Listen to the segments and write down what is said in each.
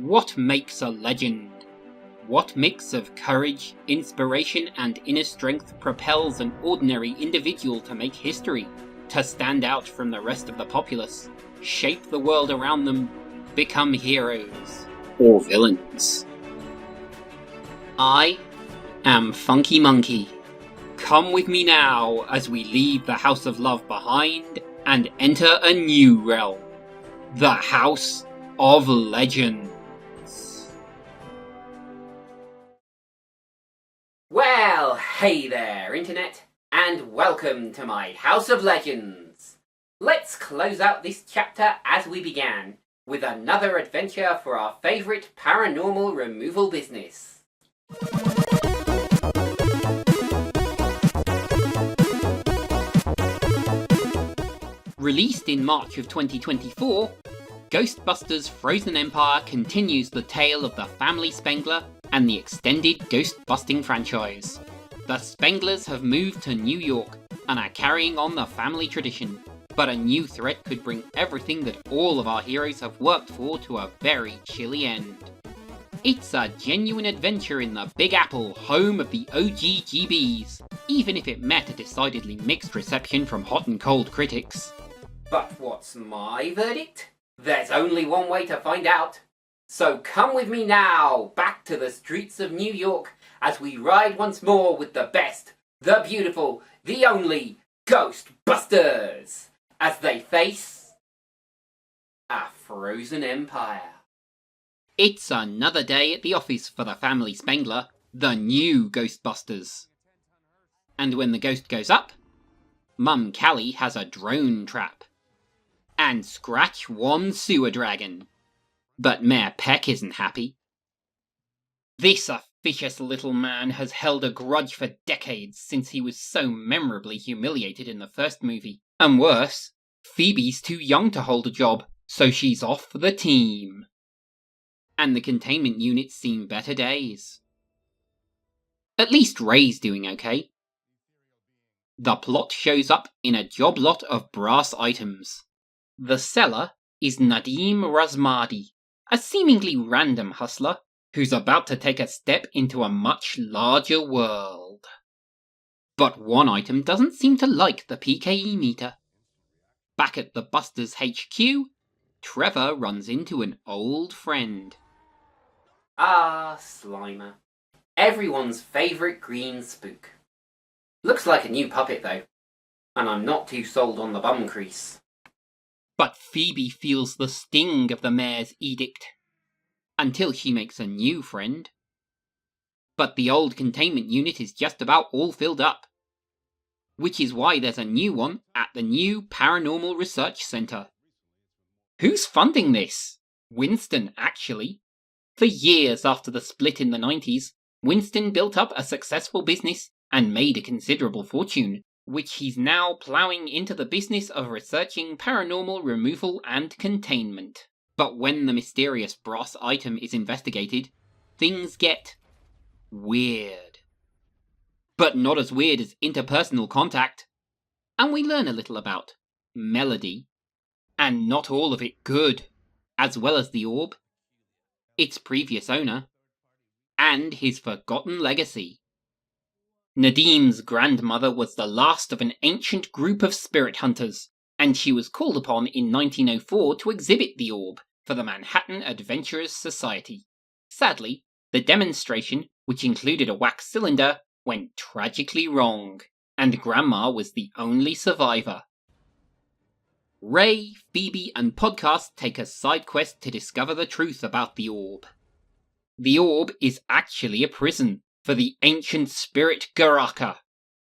What makes a legend? What mix of courage, inspiration, and inner strength propels an ordinary individual to make history, to stand out from the rest of the populace, shape the world around them, become heroes or villains? I am Funky Monkey. Come with me now as we leave the House of Love behind and enter a new realm, the House of Legends. Well, hey there, Internet, and welcome to my House of Legends. Let's close out this chapter as we began, with another adventure for our favourite paranormal removal business. Released in March of 2024, Ghostbusters Frozen Empire continues the tale of the family Spengler and the extended ghost-busting franchise. The Spenglers have moved to New York and are carrying on the family tradition, but a new threat could bring everything that all of our heroes have worked for to a very chilly end. It's a genuine adventure in the Big Apple, home of the OG GBs, even if it met a decidedly mixed reception from hot and cold critics. But what's my verdict? There's only one way to find out. So come with me now, back to the streets of New York, as we ride once more with the best, the beautiful, the only Ghostbusters, as they face a frozen empire. It's another day at the office for the family Spengler, the new Ghostbusters. And when the ghost goes up, Mum Callie has a drone trap. And Scratch one sewer dragon. But Mayor Peck isn't happy. This officious little man has held a grudge for decades since he was so memorably humiliated in the first movie. And worse, Phoebe's too young to hold a job, so she's off the team. And the containment unit's seen better days. At least Ray's doing okay. The plot shows up in a job lot of brass items. The seller is Nadim Razmadi, a seemingly random hustler who's about to take a step into a much larger world. But one item doesn't seem to like the PKE meter. Back at the Busters HQ, Trevor runs into an old friend. Ah, Slimer. Everyone's favourite green spook. Looks like a new puppet though, and I'm not too sold on the bum crease. But Phoebe feels the sting of the mayor's edict, until she makes a new friend. But the old containment unit is just about all filled up, which is why there's a new one at the new Paranormal Research Centre. Who's funding this? Winston, actually. For years after the split in the 90s, Winston built up a successful business and made a considerable fortune, which he's now ploughing into the business of researching paranormal removal and containment. But when the mysterious brass item is investigated, things get weird. But not as weird as interpersonal contact. And we learn a little about Melody, and not all of it good, as well as the orb, its previous owner, and his forgotten legacy. Nadim's grandmother was the last of an ancient group of spirit hunters, and she was called upon in 1904 to exhibit the orb for the Manhattan Adventurers Society. Sadly, the demonstration, which included a wax cylinder, went tragically wrong, and Grandma was the only survivor. Ray, Phoebe, and Podcast take a side quest to discover the truth about the orb. The orb is actually a prison for the ancient spirit Garaka.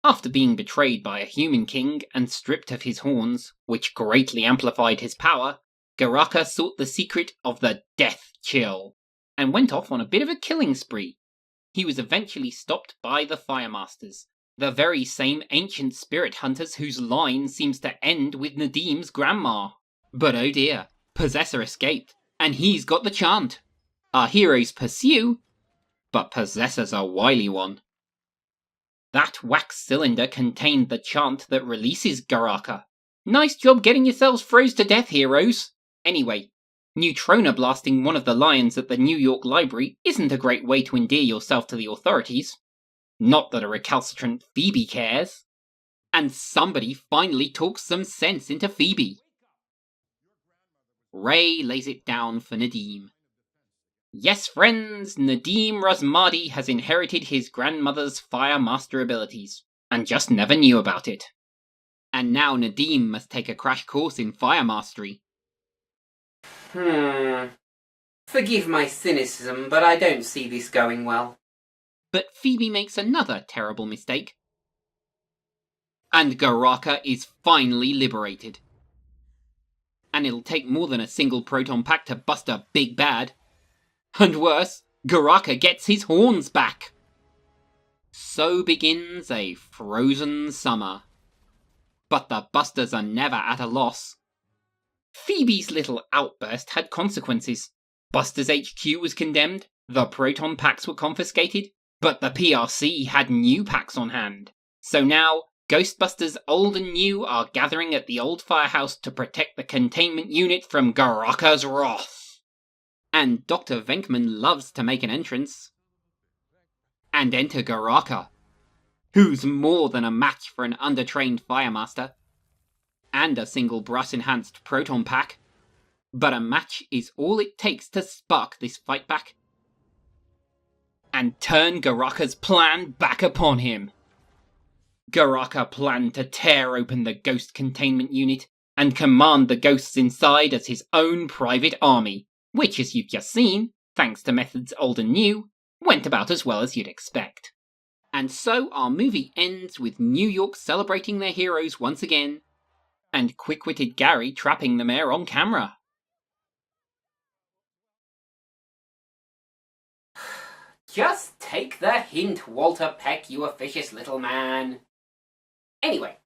After being betrayed by a human king and stripped of his horns, which greatly amplified his power, Garaka sought the secret of the Death Chill, and went off on a bit of a killing spree. He was eventually stopped by the Firemasters, the very same ancient spirit hunters whose line seems to end with Nadim's grandma. But oh dear, Possessor escaped, and he's got the chant. Our heroes pursue, but Possessor's a wily one. That wax cylinder contained the chant that releases Garaka. Nice job getting yourselves froze to death, heroes. Anyway, Neutrona blasting one of the lions at the New York Library isn't a great way to endear yourself to the authorities. Not that a recalcitrant Phoebe cares. And somebody finally talks some sense into Phoebe. Ray lays it down for Nadim. Yes, friends, Nadim Razmadi has inherited his grandmother's fire master abilities, and just never knew about it. And now Nadim must take a crash course in fire mastery. Forgive my cynicism, but I don't see this going well. But Phoebe makes another terrible mistake. And Garaka is finally liberated. And it'll take more than a single proton pack to bust a big bad. And worse, Garaka gets his horns back. So begins a frozen summer. But the Busters are never at a loss. Phoebe's little outburst had consequences. Busters HQ was condemned, the proton packs were confiscated, but the PRC had new packs on hand. So now, Ghostbusters old and new are gathering at the old firehouse to protect the containment unit from Garaka's wrath. And Dr. Venkman loves to make an entrance. And enter Garaka, who's more than a match for an undertrained firemaster. And a single brass-enhanced proton pack. But a match is all it takes to spark this fight back. And turn Garaka's plan back upon him. Garaka planned to tear open the ghost containment unit and command the ghosts inside as his own private army, which, as you've just seen, thanks to methods old and new, went about as well as you'd expect. And so our movie ends with New York celebrating their heroes once again, and quick-witted Gary trapping the mayor on camera. Just take the hint, Walter Peck, you officious little man. Anyway,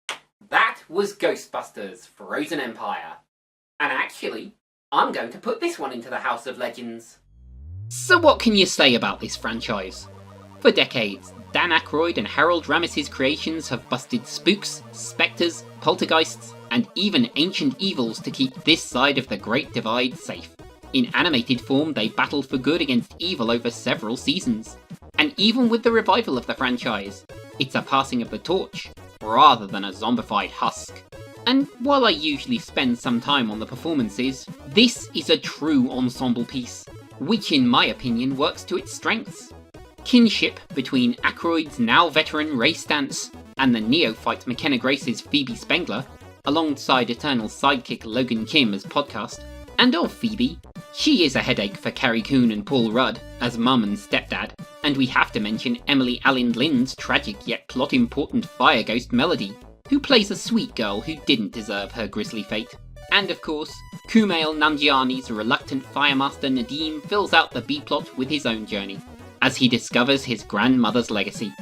that was Ghostbusters Frozen Empire. And actually, I'm going to put this one into the House of Legends. So what can you say about this franchise? For decades, Dan Aykroyd and Harold Ramis's creations have busted spooks, spectres, poltergeists, and even ancient evils to keep this side of the Great Divide safe. In animated form, they battled for good against evil over several seasons. And even with the revival of the franchise, it's a passing of the torch, rather than a zombified husk. And while I usually spend some time on the performances, this is a true ensemble piece, which in my opinion works to its strengths. Kinship between Aykroyd's now veteran Ray Stantz and the neophyte McKenna Grace's Phoebe Spengler, alongside eternal sidekick Logan Kim as podcast, and of Phoebe, she is a headache for Carrie Coon and Paul Rudd as mum and stepdad, and we have to mention Emily Allen Lynn's tragic yet plot-important fire ghost Melody, who plays a sweet girl who didn't deserve her grisly fate. And of course, Kumail Nanjiani's reluctant firemaster Nadim fills out the B-plot with his own journey, as he discovers his grandmother's legacy.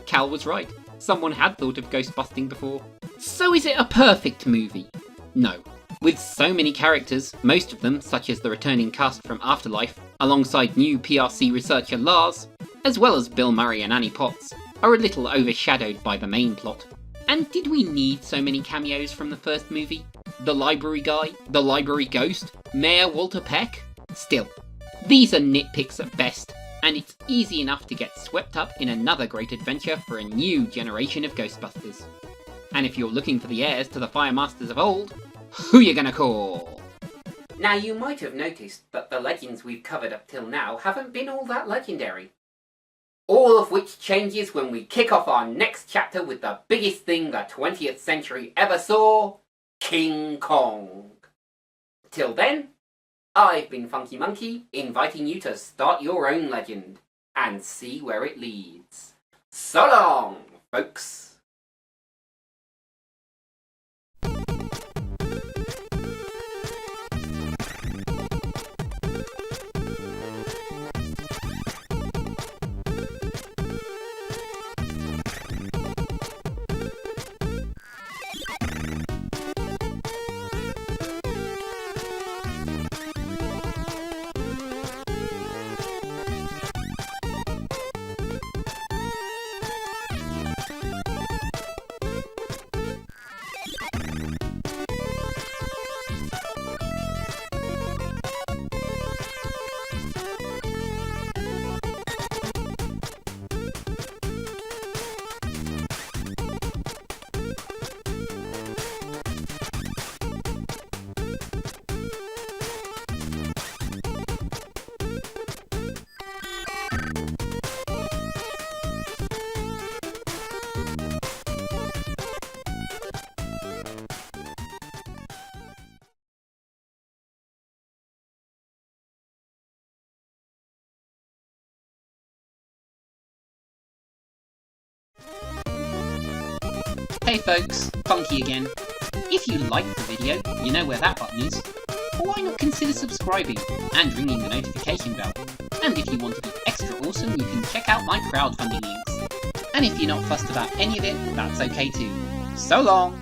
Cal was right, someone had thought of ghostbusting before. So is it a perfect movie? No. With so many characters, most of them, such as the returning cast from Afterlife, alongside new PRC researcher Lars, as well as Bill Murray and Annie Potts, are a little overshadowed by the main plot. And did we need so many cameos from the first movie? The library guy? The library ghost? Mayor Walter Peck? Still, these are nitpicks at best, and it's easy enough to get swept up in another great adventure for a new generation of Ghostbusters. And if you're looking for the heirs to the Firemasters of old, who you gonna call? Now you might have noticed that the legends we've covered up till now haven't been all that legendary. All of which changes when we kick off our next chapter with the biggest thing the 20th century ever saw, King Kong. Till then, I've been Funky Monkey, inviting you to start your own legend and see where it leads. So long, folks! Hey folks, Funky again. If you liked the video, you know where that button is. Why not consider subscribing and ringing the notification bell? And if you want to be extra awesome, you can check out my crowdfunding links. And if you're not fussed about any of it, that's okay too. So long!